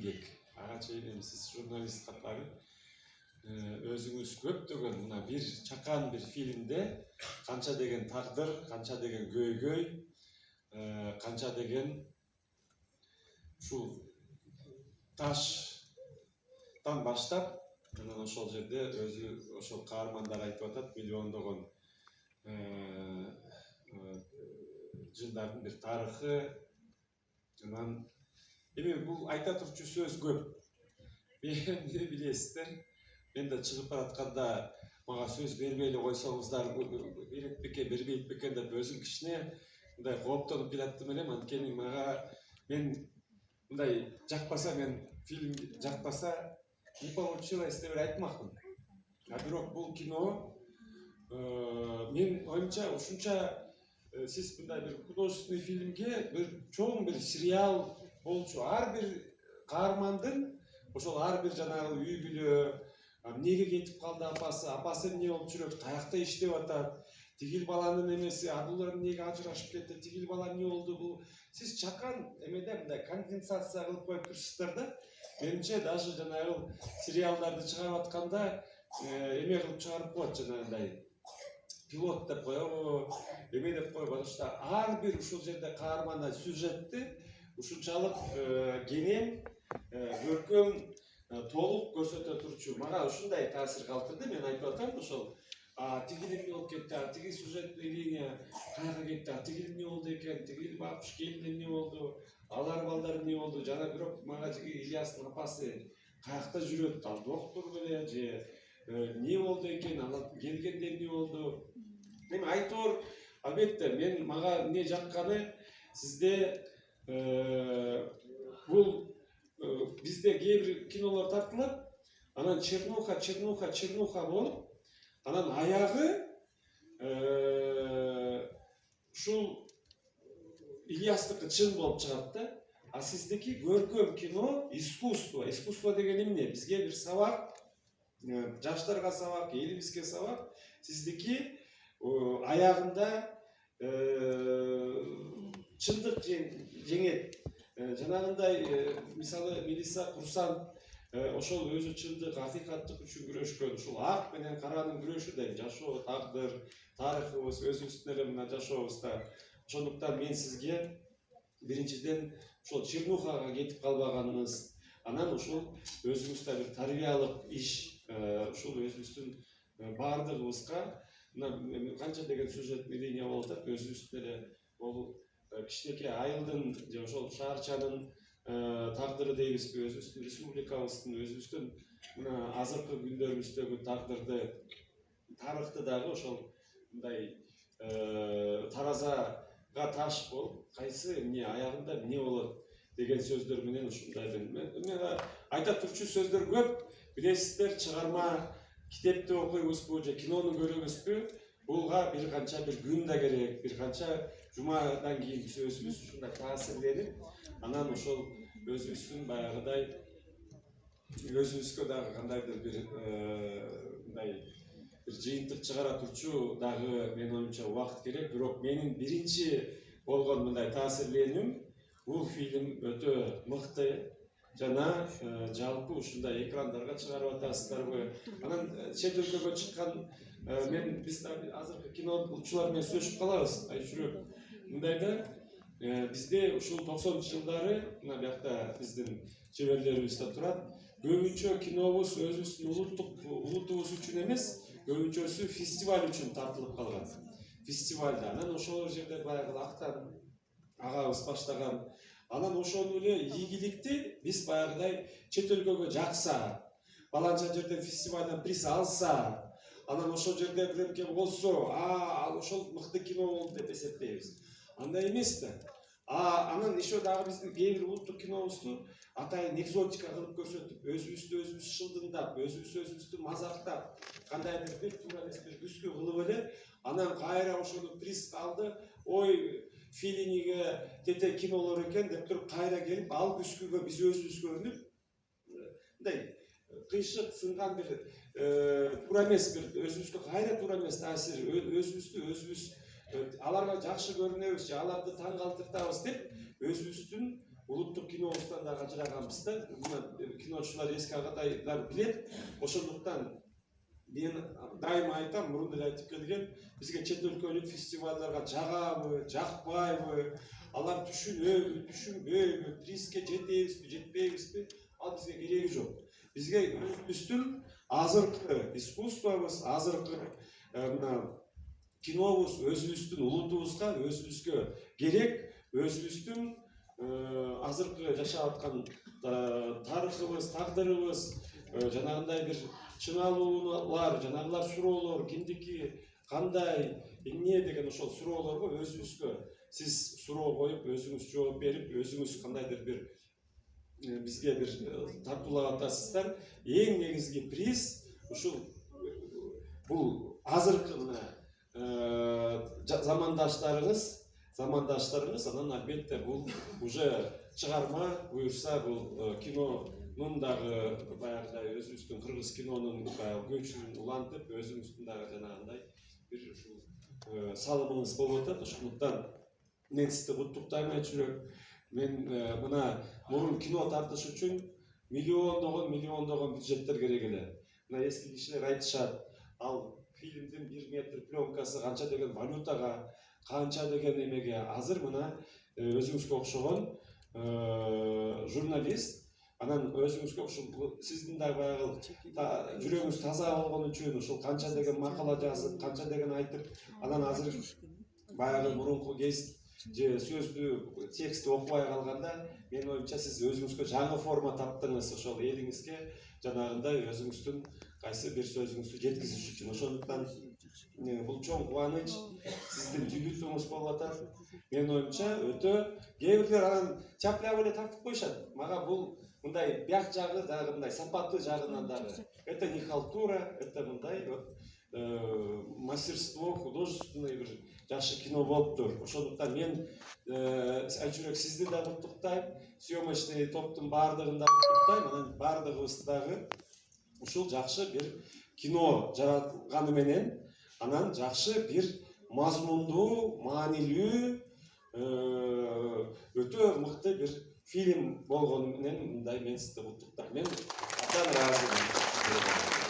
эмгек. Ага чейин сиз журналист катары өзүңүз көптөгөн мына бир чакан бир фильмде канча деген тагдыр, канча деген көйгөй, канча деген ушул таштан баштап анан ошол жерде өзү ошол каармандар айтып атат миллиондогон жылдардын бир тарыхы. Анан эми бул айта турчу сөз көп. Мени билесиздер, мен да чыгып баратканда мага сөз бербей эле койсоңуздар берет бекен бербейт бекен деп өзүм кичине мындай кооптонуп келаттым элем. Анткени мага мен мындай жакпаса, мен фильм жакпаса не получилось деп айтмакмын. А бирок бул кино мен оюмча ушунча сиз мындай бир художественный фильмге бир чоң бир сериал болчу. Ар бир каармандын ошол ар бир жанагы үй бүлө, эмнеге кетип калды апасы эмне болуп жүрөт, каякта иштеп атат, тигил баланын эмеси, адулар эмнеге ажырашып кетти, тигил бала эмне болду, бул сиз чакан эмеде мындай конденсация кылып коюп турсуздар да. Менимче даже жанагы сериалдарды чыгарып атканда эме кылып чыгарып коет, жанагындай пилот деп коебу, эме деп коебу, потому что ар бир ушул жерде каарманда сюжетти ушунчалык кенен, көркөм, толук көрсөтө турчу. Мага ушундай таасир калтырды. Мен айтып атам, ошол тигил эмне болуп кетти, тиги сюжетный линия каяка кетти, тигил эмне болду экен, тигил бабуш келин эмне болду, алар балдар эмне болду, жана бирок мага Ильястын апасы каякта жүрөт, ал доктор беле же эмне болду экен, ал келгенде эмне болду. Эми айтор, албетте, мага эмне жакканы сизде бул бизде кээ бир кинолор тартылат, анан чернуха болуп, анан аягы ушул Ильястыкы чын болуп чыгат да. А сиздики көркөм кино, искусство. Искусство деген эмне? Бизге бир сабак, жаштарга сабак, элибизге сабак. Сиздики аягында чындык жеңет. Жанагындай мисалы Мелиса Курсан ошол өзү чындык, акыйкаттык үчүн күрөшкөн, ушул ак менен каранын күрөшү да жашоо, тагдыр, тарыхыбыз, өзүбүздүн эле мына жашообузда. Ошондуктан мен сизге биринчиден ошол чернухага кетип калбаганыңыз, анан ушул өзүбүздө бир тарбиялык иш, ушул өзүбүздүн баардыгыбызга мына канча деген сюжетный линия болуп атат, өзүбүздүн эле бул кичинекей айылдын же ошол шаарчанын тагдыры дейбизби, өзүбүздүн республикабыздын, өзүбүздүн мына азыркы күндөрүбүздөгү тагдырды, тарыхты дагы ошол мындай таразага таш болуп, кайсы эмне аягында эмне болот деген сөздөр менен ушундай мен айта турчу сөздөр көп. Билесиздер, чыгарма китепти окуйбузбу же кинону көрөбүзбү, булга бир канча бир күн да керек, бир канча жумадан кийин биз өзүбүз ушундай таасирленип, анан ошол өзүбүздүн баягыдай өзүбүзгө дагы кандайдыр бир мындай бир жыйынтык чыгара турчу дагы менин оюмча убакыт керек. Бирок менин биринчи болгон мындай таасирлениим, бул фильм өтө мыкты жана жалпы ушундай экрандарга чыгарып атасыздарбы. Анан чет өлкөгө чыккан биз азыркы киночулар менен сүйлөшүп калабыз. Жүрөк мындайда бизде ушул 90 жылдары мына биякта биздин чеберлерибиз да турат. Көбүнчө кинобуз өзүбүздүн улутубуз үчүн эмес, көбүнчөсү фестиваль үчүн тартылып калган. Фестивалда анан ошол жерде баягы Актан агабыз баштаган. Анан ошону эле ийгиликти биз баягыдай чет өлкөгө жакса, баланча жерден фестивальдан приз алса, анан ошол жерде бирөмке болсо, ал ошол мыкты кино болду деп эсептейбиз. Андай эмес да. Анан еще дагы биздин кээ бир улуттук кинобузду атайын экзотика кылып көрсөтүп, өзүбүздү шылдыңдап, өзүбүздү мазактап, кандайдыр бир туура эмес бир күскү кылып эле, анан кайра ошону приз алды, ой Феллиниге тете кинолор экен деп туруп кайра келип, ал күскүгө биз өзүбүз көрүнүп, мындай кыйшык сынган бир туура эмес бир өзүбүзгө кайра туура эмес таасир, өзүбүз аларга жакшы көрүнөбүз же аларды таң калтыртабыз деп өзүбүздүн улуттук кинобуздан да ажыраганбыз да. Мына киночулар эски агатайлар билет. Ошондуктан мен дайыма айтам, мурун деле айтып келген, бизге чет өлкөлүк фестивалдарга жагабы, жакпайбы, алар түшүнөбү, түшүнбөйбү, призге жетебизби, жетпейбизби, ал бизге кереги жок. Бизге өзүбүздүн азыркы искусствобуз, азыркы мына кинобуз өзүбүздүн улутубузга, өзүбүзгө керек, өзүбүздүн азыркы жашап аткан тарыхыбыз, тагдырыбыз, жанагындай бир чыналуулар, жанагылар суроолор, кимдики, кандай, эмне деген ошол суроолорго өзүбүзгө сиз суроо коюп, өзүңүз жооп берип, өзүңүз кандайдыр бир бизге бир тартуулап атасыздар. Эң негизги приз ушул бул азыркы замандаштарыңыз, анан албетте бул уже чыгарма буюрса бул кинонун дагы баягыдай өзүбүздүн кыргыз кинонун көчүрүн улантып, өзүңүздүн дагы жанагындай бир ушул салымыңыз болуп атат. Ошондуктан мен сизди куттуктайм Айчүрөк. Мен мына мурун кино тартыш үчүн миллиондогон бюджеттер керек эле. Мына эски кишилер айтышат, ал фильмдин 1 метр пленкасы канча деген валютага, канча деген эмеге. Азыр мына өзүңүзгө окшогон журналист, анан өзүңүзгө ушул сиздин да баягы жүрөгүңүз таза болгон үчүн ушул канча деген макала жазып, канча деген айтып, анан азыр баягы мурунку кез же сөздү текстти окубай калганда, менин оюмча сиз өзүңүзгө жаңы форма таптыңыз, ошол элиңизге жанагындай өзүңүздүн кайсы бир сөзүңүздү жеткизиш үчүн. Ошондуктан бул чоң кубаныч, сиздин дебютуңуз болуп атат. Менин оюмча өтө кээ бирлер анан чапляп эле тартып коюшат. Мага бул мындай бияк жагы дагы мындай сапаттуу жагынан дагы. Это не халтура, это мындай вот мастерство, художественный бир жакшы кино болуптур. Ошондуктан мен Айчүрөк сизди да куттуктайм, съемочный топтун баардыгын да куттуктайм. Анан баардыгыбыз дагы ушул жакшы бир кино жаратканы менен, анан жакшы бир мазмундуу, маанилүү, өтө мыкты бир фильм болгону менен мындай мен сизди куттуктайм. Мен абдан ыраазымын.